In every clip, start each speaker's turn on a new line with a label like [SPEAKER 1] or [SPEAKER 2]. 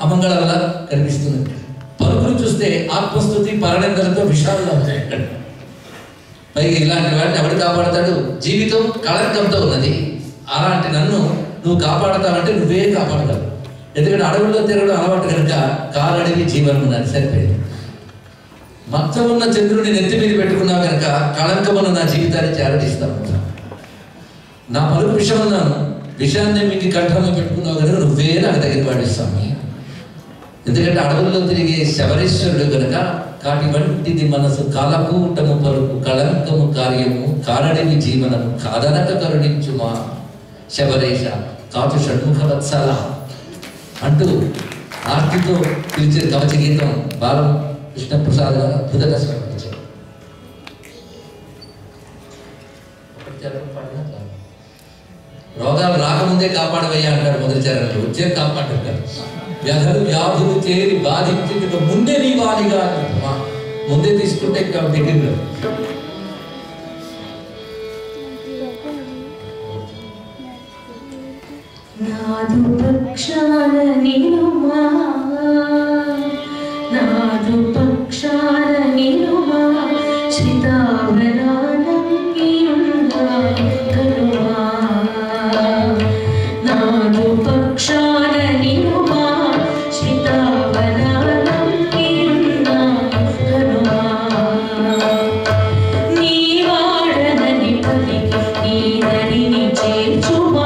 [SPEAKER 1] అమంగళంలా కనిపిస్తుంది. పలుకులు చూస్తే ఆత్మస్థుతి పరనిందలతో విషాలుగా ఉంటాయి. పైగా ఇలాంటి వాటిని ఎవడు కాపాడతాడు? జీవితం కళంకంతో ఉన్నది. అలాంటి నన్ను నువ్వు కాపాడతావంటే నువ్వే కాపాడతావు. ఎందుకంటే అడవుల్లో తిరగడం అలవాటు కనుక కాలడివి జీవనం ఉన్నది, సరిపోయింది. మొత్తం ఉన్న చంద్రుడిని నెత్తి మీద పెట్టుకున్నావు కనుక కళంకమున్న నా జీవితాన్ని చేరదీస్తాను. నా పలుకు విషయం అన్నాను, విషయాన్ని మీకు కంఠంలో పెట్టుకున్నావు కనుక నువ్వే నాకు తగిన పాటిస్తాను. ఎందుకంటే అడవుల్లో తిరిగే శబరేశ్వరుడు కనుక కాటి వంటిది మనసు కాలకూటము పలుకు కళంకము కార్యము కాలడివి జీవనము కాదనక కరుణించుమా శబరేశ కాచు షణ్ముఖ వత్సల అంటూ ఆర్తితో పిలిచే కవచ గీతం బాలం కృష్ణప్రసాద్ గారు అద్భుతంగా సమర్పించారు. రోగాలు రాకముందే కాపాడవయ్యా అంటారు మొదటి చరణంలో, వచ్చే కాపాడుతారు. వ్యధలు వ్యాధులు చేరి బాధించి ముందే నీ వాలిగా ముందే తీసుకుంటే ఇంకా బిగిన్.
[SPEAKER 2] నాదు పక్షాన నిలుమా నాదు పక్షాన నిలుమా శ్రీతావరానం గీయుందా కరుమా నాదు పక్షాన నిలుమా శ్రీతావరానం గీయుందా కరుమా నీ వాడనని పలికి నీ దరిని చేర్చుమా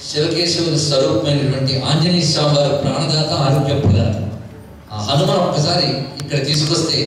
[SPEAKER 1] శివకేశవుని స్వరూపమైనటువంటి ఆంజనేయ స్వామి వారి ప్రాణదాత, ఆరోగ్య ప్రదాత. ఆ హనుమాన్ ఒక్కసారి ఇక్కడ తీసుకొస్తే